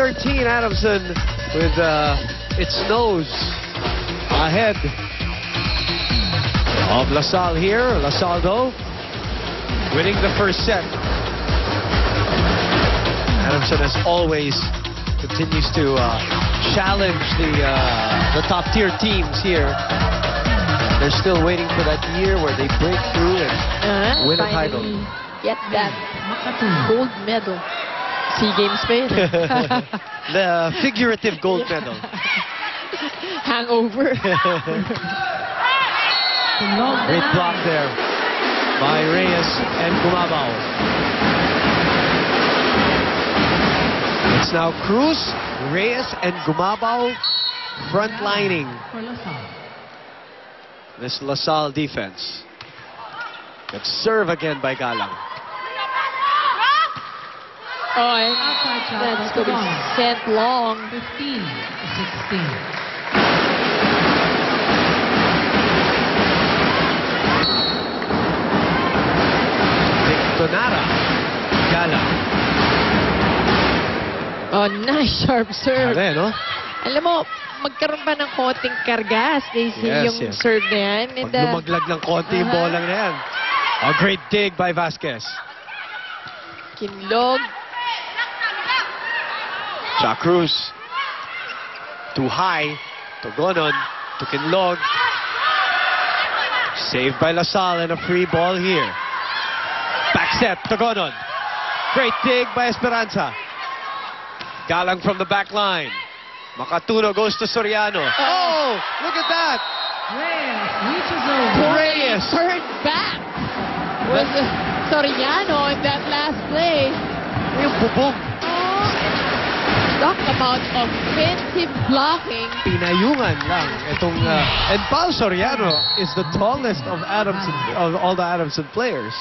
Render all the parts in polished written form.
13, Adamson with its nose ahead of LaSalle here. LaSalle, though, winning the first set. Adamson, as always, continues to challenge the top-tier teams here. They're still waiting for that year where they break through and win a title. Get that gold medal. SEA Games pa yun. The figurative gold medal. Hangover. Great block there by Reyes and Gumabao. It's now Cruz, Reyes, and Gumabao frontlining this LaSalle defense. Good serve again by Galang. Oh, and that's going to be sent long. 15-16. Donara. Galang. Oh, nice sharp serve. Ano, no? Alam mo, magkaroon pa ng konting kargas, Daisy, yung serve na yan. Pag lumaglag ng konti yung bola na yan. A great dig by Vasquez. Kinlog. Cruz. Too high. Togonon. To Kinlog. Saved by LaSalle and a free ball here. Back set. Togonon. Great dig by Esperanza. Galang from the back line. Makatuno goes to Soriano. Oh, look at that. Reyes reaches over. Reyes. Turned back. Was Soriano in that last play. Yung bubog. Talk about offensive blocking. Pinayungan lang itong and Paul Soriano is the tallest of Adamson, of all the Adamson players.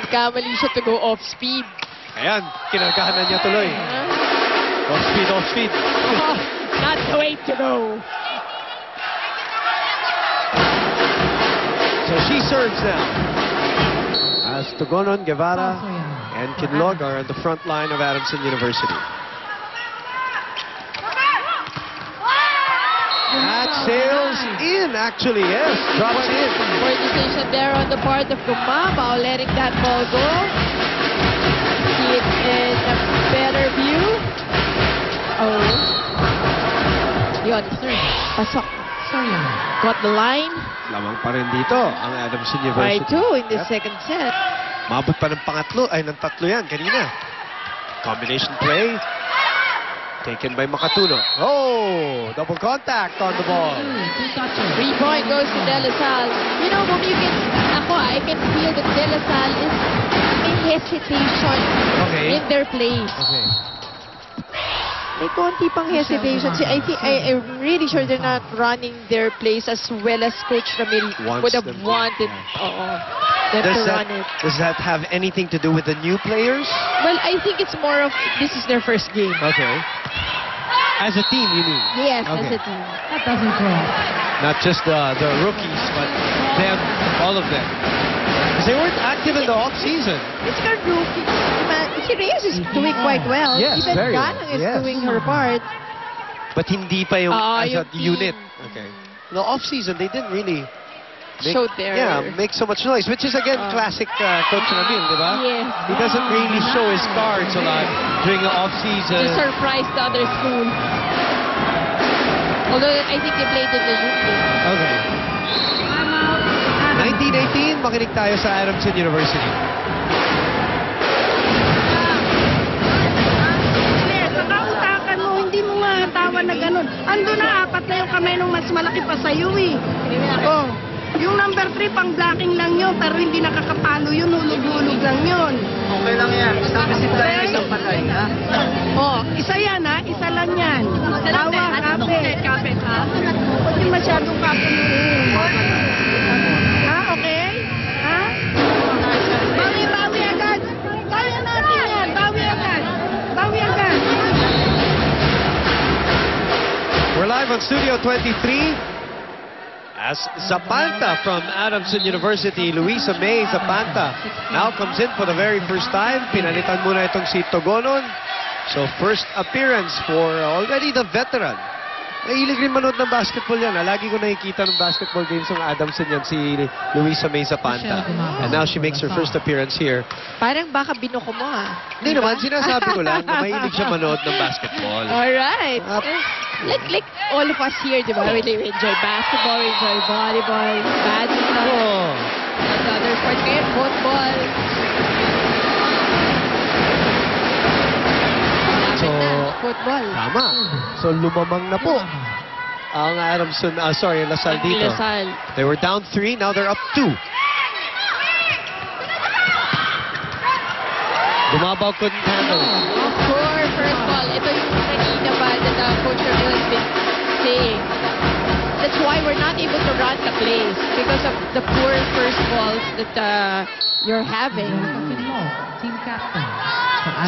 Kamali siya to go off speed. Ayan, kinagahanan niya tuloy. Off speed, off speed. Oh, not the way to go. So she serves now. As Togonon, Guevara, and Kinlog are at the front line of Adamson University. That sails in, actually, yes. Drops in. Coordination there on the part of Gumabao, letting that ball go. See it in a better view. Oh. Yun, pasok. Got the line. Lamang pa rin dito ang Adamson University. By 2 in the second set. Mabot pa ng tatlo yan kanina. Combination play. Taken by Makatuno. Oh, double contact on the ball. 3-point goes to De La Salle. You know, when you can, I can feel that De La Salle is in hesitation in their plays. Okay. May konti pang hesitation. See, I'm really sure they're not running their plays as well as Coach Ramil would have wanted them to run it. Does that have anything to do with the new players? Well, I think it's more of this is their first game. Okay. As a team, you mean? Yes, Okay. as a team. That doesn't count. Not just the rookies, but them, all of them. Because they weren't active in the off-season. It's got rookie. Si Reyes is doing quite well. Yes, even very well. Galang is Yes. doing her part. But hindi pa yung as a yung unit. team. Okay. The off-season, they didn't really Showed their... make so much noise, which is again classic Coach Ramil, di ba? Yes. He doesn't really show his cards a lot during the To off-season. surprise the other school. Although I think they played in the youth game. Okay. 1918, makinig tayo sa Adamson University. Utakan mo, hindi mo matawa na ganun. Ando na, 4 na yung kamay nung mas malaki pa sa'yo eh. Oh, yung number 3 pang blocking lang yun, pero hindi nakakapalo yun, hulog-hulog lang yun. Okay lang yan. Isang visit tayo, isang patay, ha? Oh, isa yan ha, isa lang yan. Tawa, kapit. Huwag yung masyadong kapit. Ha, okay? Ha? Bawi agad. Kaya natin yan, bawi agad. We're live on Studio 23 as Zapanta from Adamson University, Luisa May Zapanta, now comes in for the very first time. Pinalitan muna itong si Togonon So first appearance for already the veteran. Mahilig rin manood ng basketball yan. Lagi ko nakikita ng basketball games ng Adamson yan, si Luisa May Zapanta. And now she makes her first appearance here. Parang baka binuko mo, ha? Hindi naman, sinasabi ko lang na mahilig siya manood ng basketball. Alright. Up. Like all of us here, di ba? We enjoy basketball, we enjoy volleyball, badminton, Oh. other sports, kaya football. So, Football. tama. So lumamang na po ang Adamson, Lasal dito. Lasal. They were down 3, now they're up 2. Bumabaw couldn't handle it. Of course, first ball. Ito yung kanina pa that Coach Ramil has been saying. That's why we're not able to run the plays because of the poor first balls that you're having. Team captain.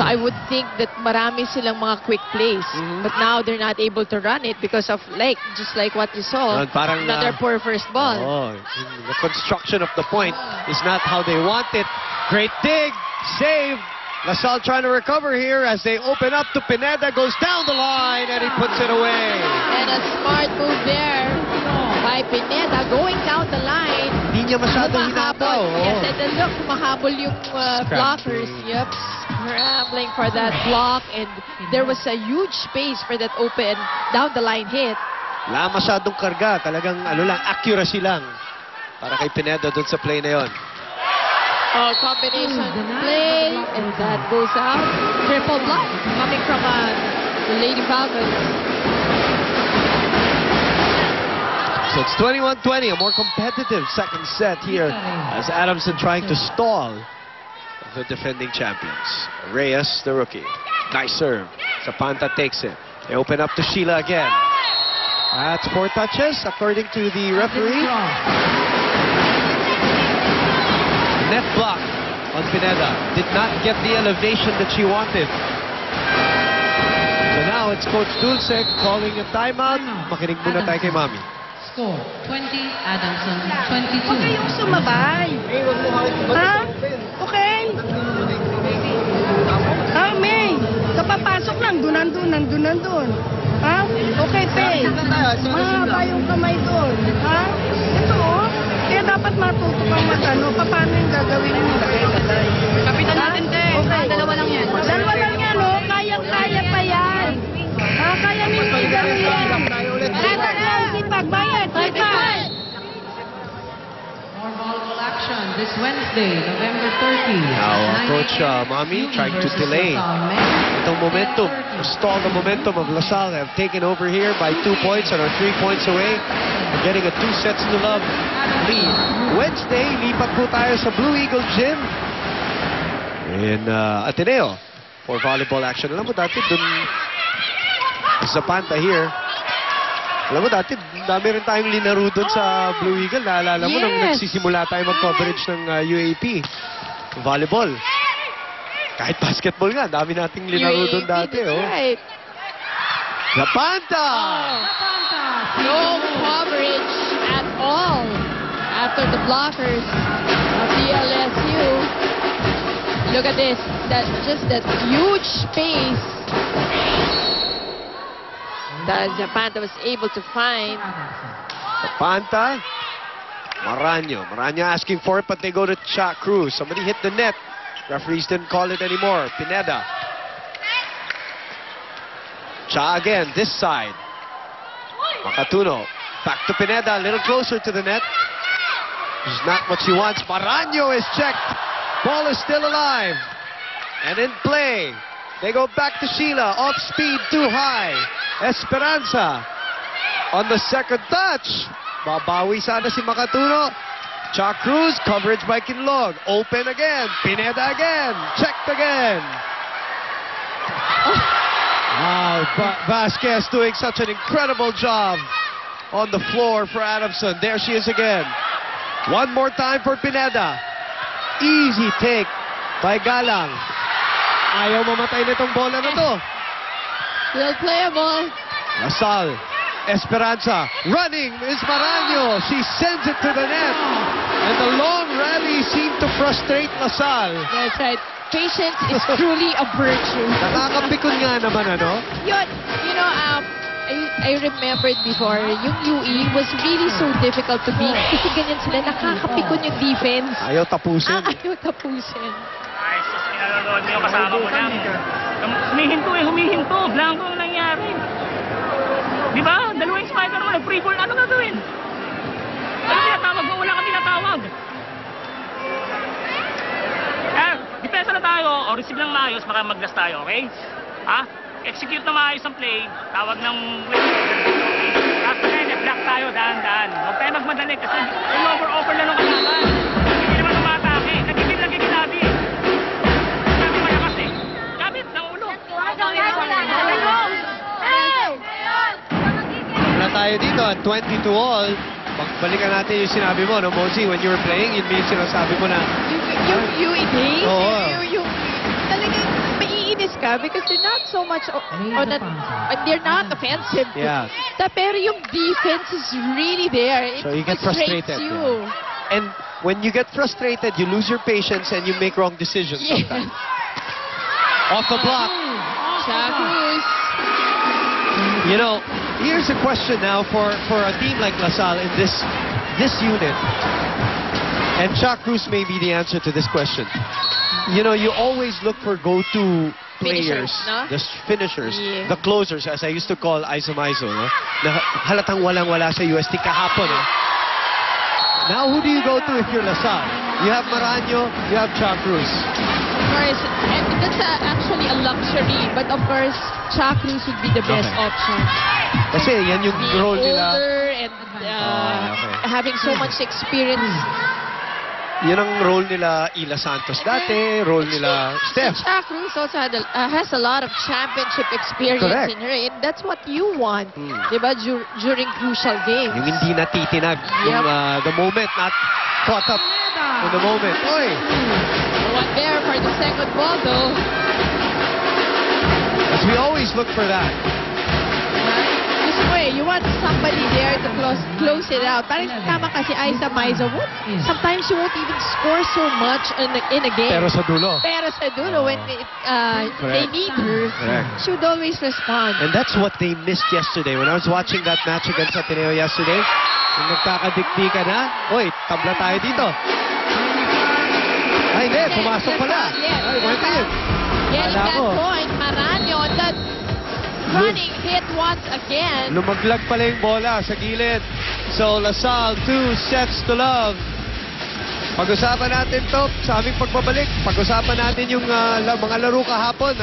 So I would think that marami silang mga quick plays. But now they're not able to run it because of just like what you saw, Parang, another poor first ball. Oh, the construction of the point is not how they want it. Great dig, save. Lasal trying to recover here as they open up to Pineda, goes down the line and he puts it away. And a smart move there by Pineda going down the line. Hindi niya masyadong hinabaw. Yes, and look, mahabol yung blockers. Yep, scrambling for that block. And there was a huge space for that open down the line hit. Wala masyadong karga. Talagang accuracy lang. Para kay Pineda dun sa play na yon. Oh, combination play. And that goes out. Triple block coming from the Lady Falcons. So it's 21-20, a more competitive second set here as Adamson trying to stall the defending champions. Reyes, the rookie. Nice serve. Zapanta takes it. They open up to Sheila again. That's 4 touches, according to the referee. Net block on Pineda. Did not get the elevation that she wanted. So now it's Coach Dulce calling a timeout. Makinig muna tayo kay Mami. Score 20, Adamson 22. Huwag kayong sumabay. Ha? Okay? May. Kapapasok lang. Nandun. Ha? Okay, Pay. Mahaba yung kamay doon. Ha? Ito, oh. Kaya dapat matuto kang paano yung gagawin mo. Kapitan natin, te. Okay. Dalawa lang yan. Dalawa lang yan, oh. Kaya pa yan. Kaya ni Miguel yan. Kaya lang, sipag, bayad. Sipag. More volleyball action this Wednesday, November 30. Now, Coach Mami trying to delay itong momentum. Stall the momentum of Lasal. Have taken over here by 2 points and are 3 points away. They're getting a 2-0 lead. Wednesday, lipat po tayo sa Blue Eagle Gym in Ateneo for volleyball action. Alam mo dati dun sa Panta here. Alam mo dati dami rin tayong linaro dun sa Blue Eagle. Naalala mo nung nagsisimula tayo mag-coverage ng UAP volleyball. Kahit basketball nga, dami nating linaro dun dati. That's right. Zapanta! No coverage at all after the blockers of the LSU. Look at this. Just that huge space that Zapanta was able to find. Zapanta. Maranyo asking for it, but they go to Cha Cruz. Somebody hit the net. Referees didn't call it anymore. Pineda. Cha again, this side. Makatuno. Back to Pineda, a little closer to the net. It's not what she wants. Maranyo is checked. Ball is still alive. And in play. They go back to Sheila. Off speed, too high. Esperanza. On the second touch. Babawi sana si Makatuno. Cha Cruz, coverage by Kinlog. Open again. Pineda again. Checked again. Wow, Vasquez doing such an incredible job on the floor for Adamson. There she is again. One more time for Pineda. Easy take by Galang. Ayaw mamatay nitong bola na to. Still playable. Lasal. Esperanza. Running is Maranyo. She sends it to the net. And the long rally seemed to frustrate Lasal. That's right. patience is truly a virtue. Nakakapikon nga naman, ano? Yun, you know, I remembered before, yung UE was really so difficult to beat kasi ganyan sila, nakakapikon yung defense. Ayaw tapusin. Ayaw tapusin. Ay, sus, pinanonood mo yung kasama mo lang. Humihinto. Blanco ang nangyari. Di ba? Dalawang spider mo, nag-free ball, ano gagawin? Ano tinatawag mo? Wala kang tinatawag. Depensa na tayo, o receive lang maayos, baka mag-last tayo, okay? Ha? Execute na maayos ang play, tawag ng play. After that, block tayo, dahan-dahan. Huwag tayo magmadali kasi yung over lang ng kalaban. Hindi naman umatake. Nagigil nabi. Sabi malakas eh. Gamit ng ulo. Na tayo dito at 22 all. Balikan natin yung sinabi mo, no, Mosey, when you were playing, yun yung sinasabi mo na, Yung UE days, Oo. yung talagang maiinis ka because they're not so much they're not offensive. Yeah. Pero yung defense is really there. It So you get frustrates frustrated, you. and when you get frustrated, you lose your patience and you make wrong decisions Yes. sometimes. Off the block. Chacruz. You know, here's a question now for a team like LaSalle in this unit. And Chuck Cruz may be the answer to this question. You know, you always look for go-to players, Finishers, no? the finishers, Yeah. the closers, as I used to call Iso Maiso, no? Na halatang walang-wala sa UST kahapon. Eh? Now, who do you go to if you're LaSalle? You have Maraño, you have Chuck Cruz. Of course, and that's actually a luxury. But of course, Chacruz would be the best Okay. option. Kasi yan yung Being role nila. older and okay. having so much experience. Yan ang role nila Ila Santos dati, role nila Steph. Chacruz also has a lot of championship experience Correct. in her. And that's what you want, Hmm. diba, during crucial games. Yung hindi natitinag. Yung the moment, not caught up in the moment. Oy! One there for the second ball, though. As we always look for that. This way, you want somebody there to close it out. Parang tama kasi Aiza Maiza, sometimes you won't even score so much in a game. Pero sa dulo. Pero sa dulo, when they need her, Correct. she would always respond. And that's what they missed yesterday. When I was watching that match against Ateneo yesterday, yung nagkakadiktika na, oy, tabla tayo dito. Ay, hindi, pumasok pala. Ay, went in. Getting Kala that ko. point, Maraño, that running hit once again. Lumaglag pala yung bola sa gilid. So, LaSalle, 2 sets to love. Pag-usapan natin to sa aming pagbabalik. Pag-usapan natin yung mga laro kahapon.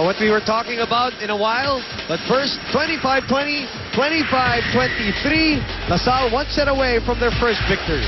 What we were talking about in a while. But first, 25-20, 25-23. LaSalle 1 set away from their first victory.